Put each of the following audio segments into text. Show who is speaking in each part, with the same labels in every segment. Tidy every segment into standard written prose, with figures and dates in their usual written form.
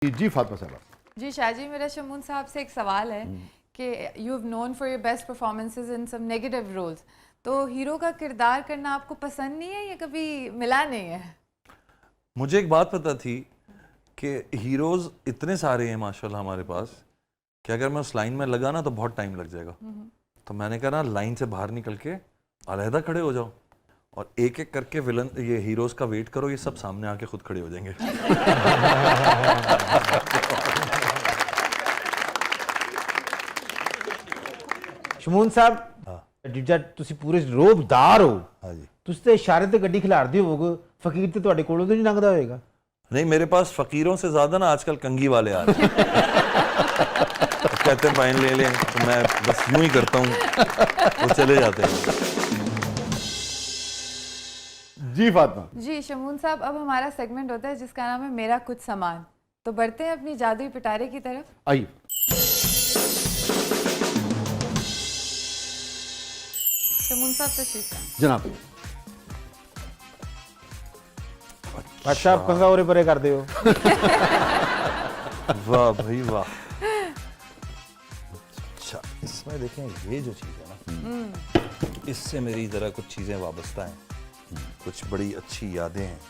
Speaker 1: जी फातिमा साहब।
Speaker 2: जी शाहजी, मेरा शमून साहब से एक सवाल है कि you have known for your best performances in some negative roles, तो हीरो का किरदार करना आपको पसंद नहीं है या कभी मिला नहीं है?
Speaker 3: मुझे एक बात पता थी कि हीरोज इतने सारे हैं माशाल्लाह हमारे पास कि अगर मैं उस लाइन में लगा ना तो बहुत टाइम लग जाएगा। तो मैंने कहा ना, लाइन से बाहर निकल के अलहदा खड़े हो जाओ और एक एक करके विलन ये हीरोज का वेट करो, ये सब सामने आके खुद खड़े हो जाएंगे।
Speaker 4: शमून साहब ਜਿੱਦਾਂ ਤੁਸੀਂ ਪੂਰੇ ਰੋਬਦਾਰ ਹੋ
Speaker 3: ਹਾਂਜੀ,
Speaker 4: ਤੁਸੀਂ ਤੇ ਇਸ਼ਾਰੇ ਤੇ ਗੱਡੀ ਖਿਲਾਰਦੇ ਹੋਵੋਗੇ, ਫਕੀਰ ਤੇ ਤੁਹਾਡੇ ਕੋਲੋਂ तो नहीं लंघदा होएगा।
Speaker 3: नहीं मेरे पास फकीरों से ज्यादा ना आजकल कंगी वाले आ रहे हैं। कहते हैं फाइन ले लें, तो मैं बस यूं ही करता हूँ, वो चले जाते हैं।
Speaker 1: जी फातिमा।
Speaker 2: जी शमून साहब, अब हमारा सेगमेंट होता है जिसका नाम है मेरा कुछ सामान। तो बढ़ते हैं अपनी जादुई पिटारे की तरफ।
Speaker 1: आइए।
Speaker 2: शमून साहब तशरीफ लाएं।
Speaker 1: जनाब।
Speaker 4: अच्छा आप कंगा उरे परे करते हो।
Speaker 3: वाह भाई वाह। अच्छा, इसमें देखें ये जो चीज़ है ना, इससे मेरी ज़रा कुछ चीज़ें वाबस्ता हैं, कुछ बड़ी अच्छी यादें हैं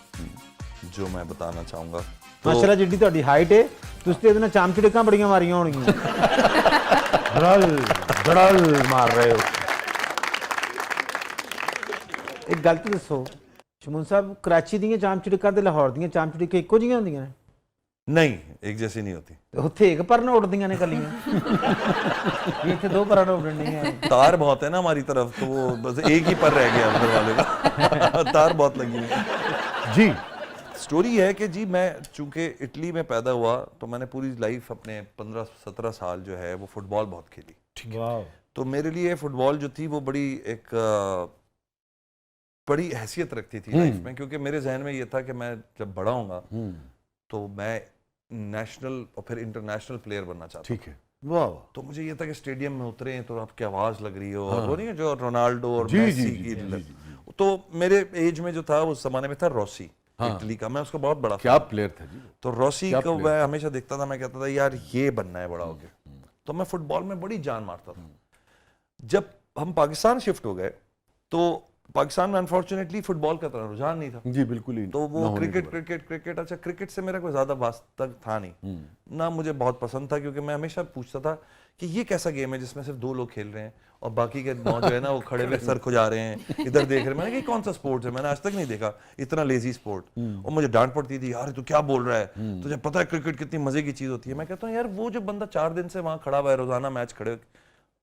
Speaker 3: जो मैं बताना चाहूँगा।
Speaker 4: माशाल्लाह जिड्डी ਤੁਹਾਡੀ ਹਾਈਟ ਹੈ, ਤੁਸੀਂ ਤੇ ਇਹਦੇ ਨਾਲ ਚਾਮਚੜਕਾਂ ਬੜੀਆਂ ਮਾਰੀਆਂ ਹੋਣਗੀਆਂ। ਧੜਲ ਧੜਲ ਮਾਰ ਰਹੇ ਹੋ। ਇੱਕ ਗੱਲ ਤਾਂ ਦੱਸੋ ਸ਼ਮੂਨ ਸਾਹਿਬ, ਕਰਾਚੀ ਦੀਆਂ ਚਾਮਚੜਕਾਂ ਤੇ ਲਾਹੌਰ ਦੀਆਂ ਚਾਮਚੜਕਾਂ ਇੱਕੋ ਜਿਹੀਆਂ ਹੁੰਦੀਆਂ ਨੇ?
Speaker 3: नहीं, एक जैसी नहीं होती।
Speaker 4: ਉੱਥੇ ਇੱਕ ਪਰ ਨਾ ਉੱਡਦੀਆਂ ਨੇ ਕੱਲੀਆਂ, ਇੱਥੇ ਦੋ ਪਰਾਂ ਨਾ ਉੱਡਣੀਆਂ।
Speaker 3: तार बहुत है ना हमारी तरफ, तो वो बस एक ही पर रह गया उधर वाले का। तार बहुत लगी हुई है।
Speaker 1: जी
Speaker 3: स्टोरी है कि जी मैं चूंकि इटली में पैदा हुआ तो मैंने पूरी लाइफ अपने 15-17 साल जो है वो फुटबॉल बहुत खेली।
Speaker 4: वाह।
Speaker 3: तो मेरे लिए फुटबॉल जो थी वो बड़ी एक बड़ी हैसियत रखती थी लाइफ में, क्योंकि मेरे जहन में ये था कि मैं जब बड़ा होऊंगा तो मैं नेशनल और फिर इंटरनेशनल प्लेयर बनना चाहता हूँ।
Speaker 1: ठीक है। वाह वाह।
Speaker 3: तो मुझे ये था कि स्टेडियम में उतरे तो आपकी आवाज लग रही हो, और वो नहीं है जो रोनाल्डो और
Speaker 1: जी,
Speaker 3: मेसी
Speaker 1: जी,
Speaker 3: की
Speaker 1: जी, जी,
Speaker 3: तो मेरे एज में जो था उस जमाने में था रॉसी, इटली का। मैं उसका बहुत बड़ा
Speaker 1: क्या प्लेयर था जी।
Speaker 3: तो रॉसी
Speaker 1: क्या
Speaker 3: को
Speaker 1: player
Speaker 3: मैं हमेशा देखता था, मैं कहता था यार ये बनना है बड़ा होके। तो मैं फुटबॉल में बड़ी जान मारता था। जब हम पाकिस्तान शिफ्ट हो गए तो पाकिस्तान में अनफॉर्चुनेटली फुटबॉल का तरह रुझान नहीं था।
Speaker 1: जी बिल्कुल ही।
Speaker 3: तो वो
Speaker 1: ना होने के
Speaker 3: क्रिकेट
Speaker 1: बाद।
Speaker 3: क्रिकेट क्रिकेट अच्छा, क्रिकेट से मेरा कोई ज्यादा वास्ता था नहीं ना, मुझे बहुत पसंद था, क्योंकि मैं हमेशा पूछता था कि ये कैसा गेम है जिसमें सिर्फ 2 लोग खेल रहे हैं और बाकी के 9 जो है ना वो खड़े हुए सर खुजा रहे हैं, इधर देख रहे हैं। मैंने कहा कौन सा स्पोर्ट्स है, मैंने आज तक नहीं देखा इतना लेजी स्पोर्ट। और मुझे डांट पड़ती थी, यार तू क्या बोल रहा है, तुझे पता है क्रिकेट कितनी मजे की चीज होती है। मैं कहता हूँ यार वो जो बंदा 4 दिन से वहां खड़ा हुआ है, रोजाना मैच खड़े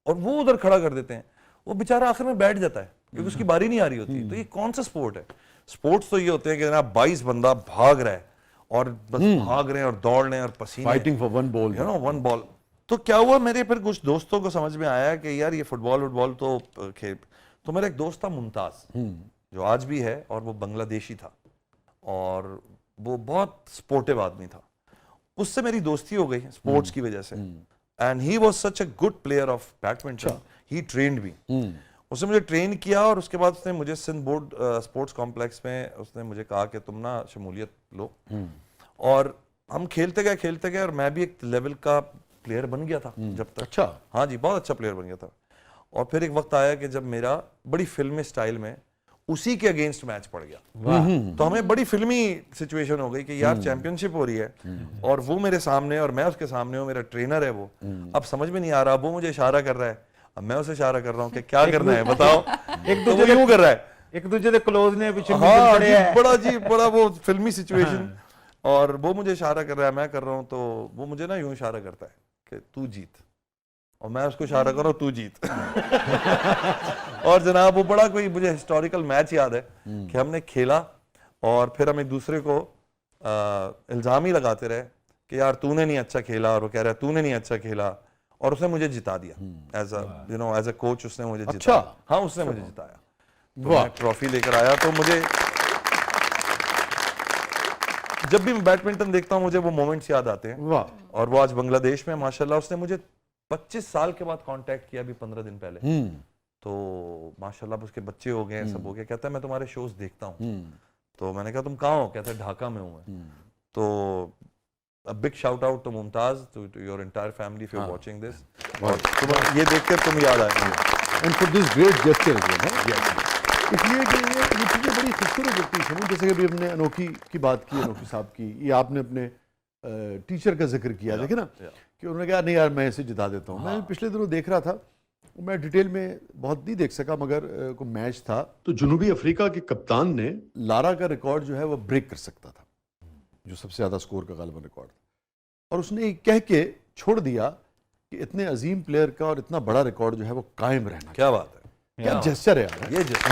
Speaker 3: और वो उधर खड़ा कर देते हैं, वो बेचारा आखिर में बैठ जाता है क्योंकि उसकी बारी नहीं आ रही होती। तो ये कौन सा स्पोर्ट है? स्पोर्ट्स तो ये होते हैं कि जनाब 22 बंदा भाग रहा है और बस भाग रहे हैं और दौड़ रहे हैं और पसीने,
Speaker 1: fighting for one ball.
Speaker 3: You know, one ball. तो क्या हुआ, मेरे फिर कुछ दोस्तों को समझ में आया कि यार ये फुटबॉल तो खेल। तो मेरा एक दोस्त था मुमताज, जो आज भी है, और वो बांग्लादेशी था और वो बहुत स्पोर्टिव आदमी था। उससे मेरी दोस्ती हो गई स्पोर्ट्स की वजह से। And he was such a good player of badminton, he trained me. उसने मुझे ट्रेन किया और उसके बाद उसने मुझे सिंध बोर्ड स्पोर्ट्स कॉम्प्लेक्स में उसने मुझे कहा कि तुम ना शमूलियत लो। और हम खेलते गए और मैं भी एक लेवल का प्लेयर बन गया था जब तक।
Speaker 1: अच्छा।
Speaker 3: हाँ जी, बहुत अच्छा प्लेयर बन गया था। और फिर एक वक्त आया कि जब मेरा बड़ी फिल्मी स्टाइल में उसी के अगेंस्ट मैच पड़ गया। तो हमें बड़ी फिल्मी सिचुएशन हो गई कि यार चैंपियनशिप हो रही है और वो मेरे सामने और मैं उसके सामने हूँ, मेरा ट्रेनर है वो। अब समझ में नहीं आ रहा, वो मुझे इशारा कर रहा है, अब मैं उसे इशारा कर रहा हूँ कि क्या करना है बताओ।
Speaker 4: एक
Speaker 3: तो वो यूं कर रहा है,
Speaker 4: एक दूसरे के क्लोज ने पीछे
Speaker 3: हाँ जी, बड़ा वो फिल्मी सिचुएशन। और वो मुझे इशारा कर रहा है, मैं कर रहा हूँ, तो वो मुझे ना यूं इशारा करता है कि तू जीत, और मैं उसको इशारा कर रहा हूँ तू जीत। और जनाब वो बड़ा कोई मुझे हिस्टोरिकल मैच याद है कि हमने खेला और फिर हम एक दूसरे को इल्जाम ही लगाते रहे कि यार तूने नहीं अच्छा खेला, और वो कह रहा है तूने नहीं अच्छा खेला, और उसने मुझे जिता दिया एज अ कोच। उसने मुझे जिताया। हाँ, उसने मुझे जिताया। तो मैं ट्रॉफी लेकर आया। तो मुझे जब भी मैं बैडमिंटन देखता हूँ मुझे वो मोमेंट्स याद आते हैं।
Speaker 1: वाह।
Speaker 3: और वो आज बांग्लादेश में माशाल्लाह, उसने मुझे 25 साल के बाद कांटेक्ट किया अभी 15 दिन पहले। तो माशाल्लाह उसके बच्चे हो गए, सब हो गए। कहता है मैं तुम्हारे शोज देखता हूँ। तो मैंने कहा तुम कहाँ हो? कहता है ढाका में हूँ मैं। तो a big shout out to Mumtaz, to your entire family if you're watching this. और तुम्हें ये देखकर तुम याद आएंगे.
Speaker 1: And for this great gesture इसलिए कि ये चीज़ें बड़ी खूबसूरत होती हैं. जैसे कि अभी हमने अनोखी की बात की, अनोखी साहब की, ये आपने अपने टीचर का जिक्र किया. देखे ना कि उन्होंने कहा नहीं यार मैं इसे जिता देता हूँ. मैं पिछले दिनों देख रहा था, मैं डिटेल में बहुत नहीं देख सका, मगर कोई मैच था तो जनूबी अफ्रीका के कप्तान ने लारा का रिकॉर्ड जो है वो ब्रेक कर सकता था, जो सबसे ज़्यादा स्कोर का गालिबन रिकॉर्ड था, और उसने कह के छोड़ दिया कि इतने अजीम प्लेयर का और इतना बड़ा रिकॉर्ड जो है वो कायम रहना.
Speaker 3: क्या बात है,
Speaker 1: क्या जेस्चर है यार,
Speaker 3: ये जेस्चर,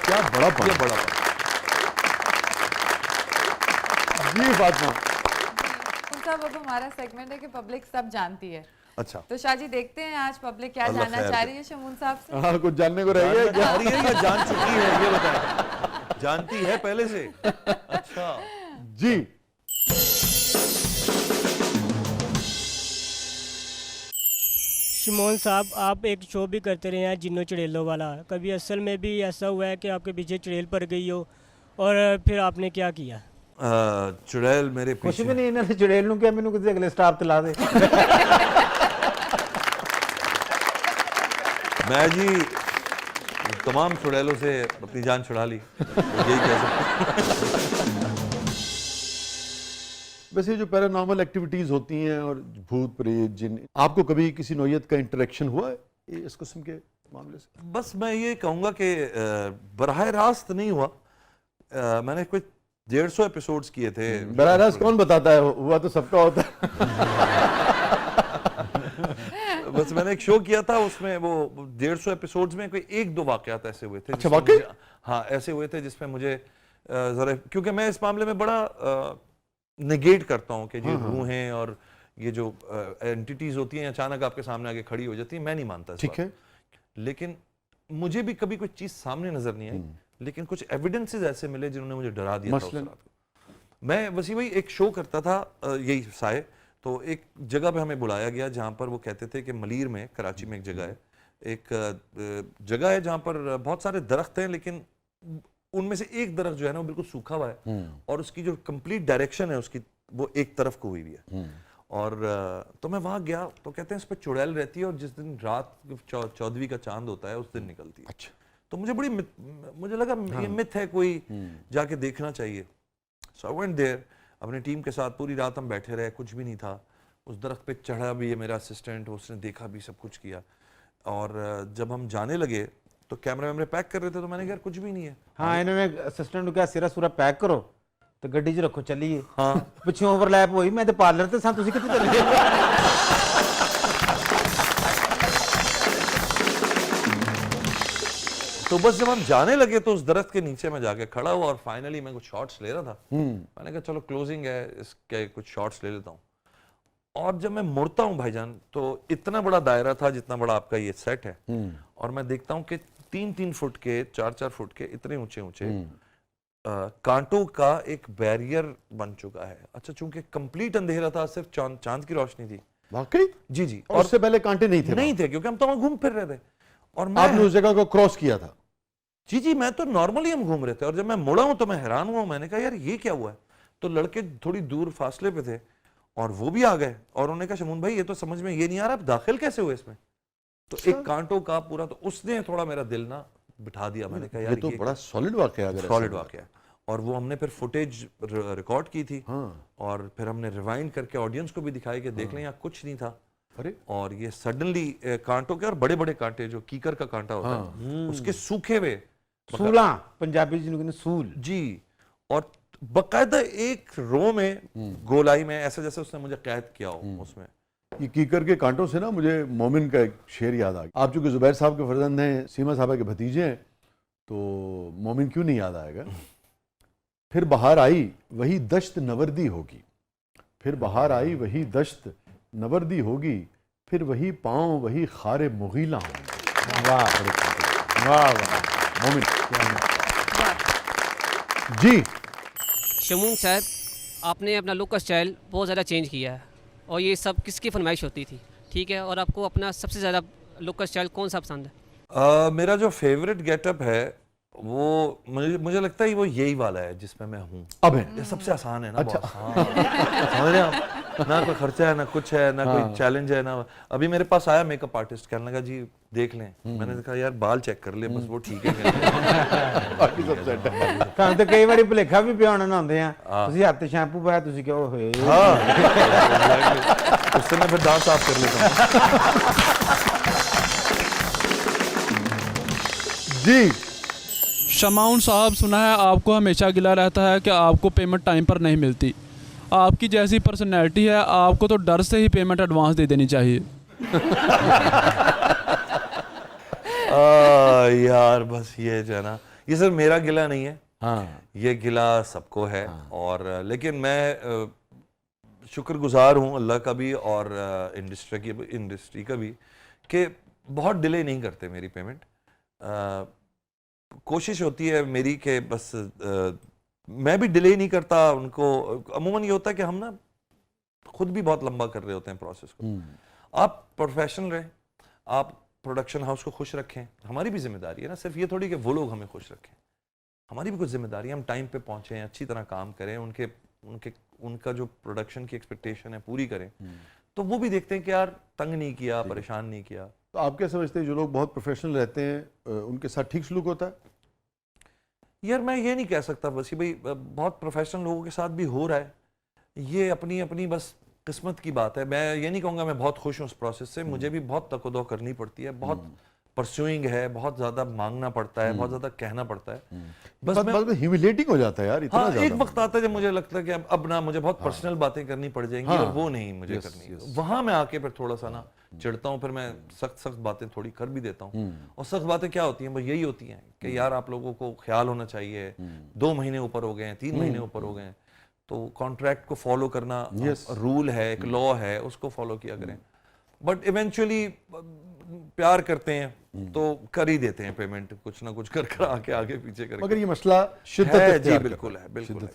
Speaker 1: क्या बड़ा पन.
Speaker 3: ये बड़ा पन.
Speaker 1: जी फातिमा.
Speaker 2: साहब अब हमारा सेगमेंट है कि पब्लिक सब जानती है.
Speaker 3: अच्छा,
Speaker 2: तो शाहजी देखते हैं आज पब्लिक क्या
Speaker 3: अल्लाह
Speaker 2: जानना
Speaker 3: खैर
Speaker 2: चाह
Speaker 3: करे.
Speaker 2: रही है शमून साहब से.
Speaker 1: हाँ, कुछ जानने को रह गया क्या?
Speaker 3: जा रही है या जान चुकी है, ये बताएं. जानती है पहले से? अच्छा
Speaker 1: जी.
Speaker 5: शमून साहब, आप एक शो भी करते रहे हैं जिन्नो चुड़ैलों वाला. कभी असल में भी ऐसा हुआ है कि आपके पीछे चुड़ैल पड़ गई हो और फिर आपने क्या किया?
Speaker 3: चुड़ैल मेरे
Speaker 4: कुछ
Speaker 3: पीछे
Speaker 4: भी नहीं, इन्होंने चुड़ैल नूं क्या मैनू किसी अगले स्टाफ ते ला दे.
Speaker 3: मैं जी तमाम चुड़ैलों से अपनी जान छुड़ा ली, यही कह सकते.
Speaker 1: वैसे जो पैरानॉर्मल एक्टिविटीज होती हैं और भूत प्रेत जिन, आपको कभी किसी नौयत का इंटरेक्शन हुआ है इस किस्म के मामले से?
Speaker 3: बस मैं ये कहूँगा कि बराह रास्त नहीं हुआ. मैंने कुछ 150 एपिसोड्स किए थे.
Speaker 1: बराह रास्त कौन बताता है, हुआ तो सबका होता है.
Speaker 3: बस मैंने एक शो किया था, उसमें वो 150 एपिसोड्स में कोई 1-2 वाकयात ऐसे हुए थे.
Speaker 1: अच्छा,
Speaker 3: जिसमें
Speaker 1: वाकई?
Speaker 3: मुझे- हाँ, ऐसे हुए थे जिसमें मुझे जरा, क्योंकि मैं इस मामले में बड़ा नेगेट करता हूँ कि जो रूहें और ये जो एंटिटीज होती हैं अचानक आपके सामने आके खड़ी हो जाती है, मैं नहीं मानता.
Speaker 1: ठीक है.
Speaker 3: लेकिन मुझे भी कभी कोई चीज सामने नजर नहीं आई, लेकिन कुछ एविडेंसेस ऐसे मिले जिन्होंने मुझे डरा दिया था उस
Speaker 1: मसलन?
Speaker 3: रात को. मैं वैसे वही एक शो करता था, यही साए. तो एक जगह पे हमें बुलाया गया जहाँ पर वो कहते थे कि मलीर में, कराची में एक जगह है, एक जगह है जहाँ पर बहुत सारे दरख्त हैं, लेकिन उनमें से एक दरख्त जो है ना वो बिल्कुल सूखा हुआ है और उसकी जो कंप्लीट डायरेक्शन है उसकी वो एक तरफ को हुई हुई है. और तो मैं वहाँ गया तो कहते हैं इस पर चुड़ैल रहती है और जिस दिन रात 14वीं का चांद होता है उस दिन निकलती है.
Speaker 1: अच्छा.
Speaker 3: तो मुझे लगा ये मिथ है, कोई जाके देखना चाहिए. सो आई वेंट देयर अपनी टीम के साथ. पूरी रात हम बैठे रहे, कुछ भी नहीं था. उस दरख्त पे चढ़ा भी है मेरा असिस्टेंट, उसने देखा भी, सब कुछ किया. और जब हम जाने लगे तो कैमरा वैमरे पैक कर रहे थे, तो मैंने कहा यार कुछ भी नहीं है.
Speaker 4: हाँ, इन्होंने असिस्टेंट ਨੂੰ ਕਿਹਾ ਸਿਰਾ ਸੁਰਾ ਪੈਕ ਕਰੋ ਤੇ ਗੱਡੀ 'ਚ ਰੱਖੋ ਚੱਲੀਏ.
Speaker 3: हाँ,
Speaker 4: ਪਿੱਛੇ ਓਵਰਲੈਪ ਹੋਈ, ਮੈਂ ਤੇ ਪਾਰਲਰ ਤੇ ਸਾਂ, ਤੁਸੀਂ ਕਿੱਥੇ ਚੱਲੇ ਗਏ?
Speaker 3: तो बस जब हम जाने लगे तो उस दरख्त के नीचे मैं जाके खड़ा हुआ और फाइनली मैं कुछ शॉट्स ले रहा था. मैंने कहा चलो क्लोजिंग है, इसके कुछ शॉट्स ले लेता हूँ. और जब मैं मुड़ता हूँ भाईजान, तो इतना बड़ा दायरा था जितना बड़ा आपका ये सेट है, और मैं देखता हूँ कि 3-3 फुट के, 4-4 फुट के इतने ऊंचे ऊंचे कांटों का एक बैरियर बन चुका है. अच्छा, चूंकि कंप्लीट अंधेरा था, सिर्फ चांद की रोशनी थी.
Speaker 1: वाकई?
Speaker 3: जी जी.
Speaker 1: और उससे पहले कांटे नहीं थे?
Speaker 3: नहीं थे, क्योंकि हम तो वहां घूम फिर रहे थे. और मैं,
Speaker 1: आपने उस जगह को क्रॉस किया था?
Speaker 3: जी जी, मैं तो नॉर्मली हम घूम रहे थे. और जब मैं मुड़ा हूं तो मैं हैरान हुआ. मैंने कहा यार ये क्या हुआ है. तो लड़के थोड़ी दूर फासले पे थे और वो भी आ गए और उन्होंने कहा शमून भाई ये तो समझ में ये नहीं आ रहा, आप दाखिल कैसे हुए इसमें. तो एक कांटों का पूरा, तो उसने थोड़ा मेरा दिल ना बिठा दिया. मैंने कहा
Speaker 1: ये
Speaker 3: यार
Speaker 1: तो बड़ा सॉलिड वाकया है.
Speaker 3: सॉलिड वाकया. और वो हमने फिर फुटेज रिकॉर्ड की थी.
Speaker 1: हाँ.
Speaker 3: और फिर हमने रिवाइंड करके ऑडियंस को भी दिखाई कि देख लें यहाँ कुछ नहीं था.
Speaker 1: अरे,
Speaker 3: और ये सडनली कांटों के, और बड़े बड़े कांटे जो कीकर का कांटा होता है उसके सूखे हुए
Speaker 4: सूला, पंजाबी जिन्हों कहते सूल.
Speaker 3: जी. और बकायदा एक रो में, गोलाई में, ऐसे जैसे उसने मुझे कैद किया हो उसमें.
Speaker 1: ये कीकर के कांटों से ना मुझे मोमिन का एक शेर याद आ गया. आप चूंकि जुबैर साहब के फर्जंद हैं, सीमा साहबा के भतीजे हैं, तो मोमिन क्यों नहीं याद आएगा. फिर बहार आई वही दश्त नवर्दी होगी, फिर बहार आई वही दश्त नवर्दी होगी, फिर वही पाँव वही खारे मुगीला होंगे.
Speaker 4: वाह वाह वाह.
Speaker 1: मोमिन जी.
Speaker 6: शमून साहब, आपने अपना लुक का स्टाइल बहुत ज़्यादा चेंज किया है और ये सब किसकी फरमाइश होती थी, ठीक है? और आपको अपना सबसे ज़्यादा लुक का स्टाइल कौन सा पसंद है?
Speaker 3: मेरा जो फेवरेट गेटअप है वो मुझे लगता है वो यही वाला है जिसमें मैं हूँ।
Speaker 1: अब है
Speaker 3: ये सबसे आसान है ना। अच्छा हाँ, समझ रहे हैं आप? ना कोई खर्चा है, ना कुछ है, ना कोई चैलेंज है, ना। अभी मेरे पास आया मेकअप आर्टिस्ट, कहने लगा जी देख लें। मैंने कहा यार बाल चेक कर ले बस, वो ठीक है मेरे लिए।
Speaker 1: बाकी सब सेट है।
Speaker 4: ਤੁਹਾਨੂੰ ਤਾਂ ਕਈ ਵਾਰੀ ਭੁਲੇਖਾ ਵੀ ਪਿਆ ਹੋਣਾ ਹੁੰਦੇ ਆ ਤੁਸੀਂ ਹੱਥ ਸ਼ੈਂਪੂ ਪਾਇਆ ਤੁਸੀਂ ਕਿਹਾ ਹੋਏ
Speaker 3: हाँ उससे मैं फिर दांत साफ कर लेता हूँ।
Speaker 1: जी
Speaker 7: शमाउन साहब, सुना है आपको हमेशा गिला रहता है कि आपको पेमेंट टाइम पर नहीं मिलती। आपकी जैसी पर्सनैलिटी है, आपको तो डर से ही पेमेंट एडवांस दे देनी चाहिए।
Speaker 3: यार बस ये जो है ना, ये सिर्फ मेरा गिला नहीं है,
Speaker 1: हाँ
Speaker 3: ये गिला सबको है। और लेकिन मैं शुक्रगुजार हूँ अल्लाह का भी और इंडस्ट्री का भी कि बहुत डिले नहीं करते मेरी पेमेंट। कोशिश होती है मेरी कि बस मैं भी डिले नहीं करता उनको। अमूमन ये होता है कि हम ना खुद भी बहुत लंबा कर रहे होते हैं प्रोसेस को। आप प्रोफेशनल रहें, आप प्रोडक्शन हाउस को खुश रखें, हमारी भी जिम्मेदारी है ना। सिर्फ ये थोड़ी कि वो लोग हमें खुश रखें, हमारी भी कुछ जिम्मेदारी है। हम टाइम पे पहुंचें, अच्छी तरह काम करें, उनका जो प्रोडक्शन की एक्सपेक्टेशन है पूरी करें। तो वो भी देखते हैं कि यार तंग नहीं किया, परेशान नहीं किया।
Speaker 1: तो आप क्या समझते हैं जो लोग बहुत प्रोफेशनल रहते हैं उनके साथ ठीक सलूक होता है?
Speaker 3: यार मैं ये नहीं कह सकता बस कि भाई बहुत प्रोफेशनल लोगों के साथ भी हो रहा है, ये अपनी अपनी बस किस्मत की बात है। मैं ये नहीं कहूँगा मैं बहुत खुश हूँ उस प्रोसेस से, मुझे भी बहुत तकदो करनी पड़ती है, बहुत परस्यूइंग है, बहुत ज्यादा मांगना पड़ता है, बहुत ज्यादा कहना पड़ता है। बस मैं
Speaker 1: ह्यूमिलेटिंग हो जाता है यार इतना
Speaker 3: हाँ, एक
Speaker 1: ज्यादा।
Speaker 3: वक्त आता है जब मुझे लगता है कि अब ना मुझे बहुत पर्सनल बातें करनी पड़ जाएंगी और वो नहीं मुझे करनी। वहां मैं आके फिर थोड़ा सा ना चिढ़ता हूँ, फिर मैं सख्त बातें थोड़ी कर भी देता हूँ। और सख्त बातें क्या होती हैं, वो यही होती हैं कि यार आप लोगों को ख्याल होना चाहिए, 2 महीने ऊपर हो गए हैं, 3 महीने ऊपर हो गए हैं, तो कॉन्ट्रैक्ट को फॉलो करना रूल है, एक लॉ है, उसको फॉलो किया करें। बट इवेंचुअली प्यार करते हैं तो कर ही देते हैं पेमेंट, कुछ ना कुछ कर आके आगे पीछे करके।
Speaker 1: मगर ये मसला शिद्दत
Speaker 3: है जी,
Speaker 1: इख्तियार
Speaker 3: बिल्कुल
Speaker 1: करता
Speaker 3: है, बिल्कुल है।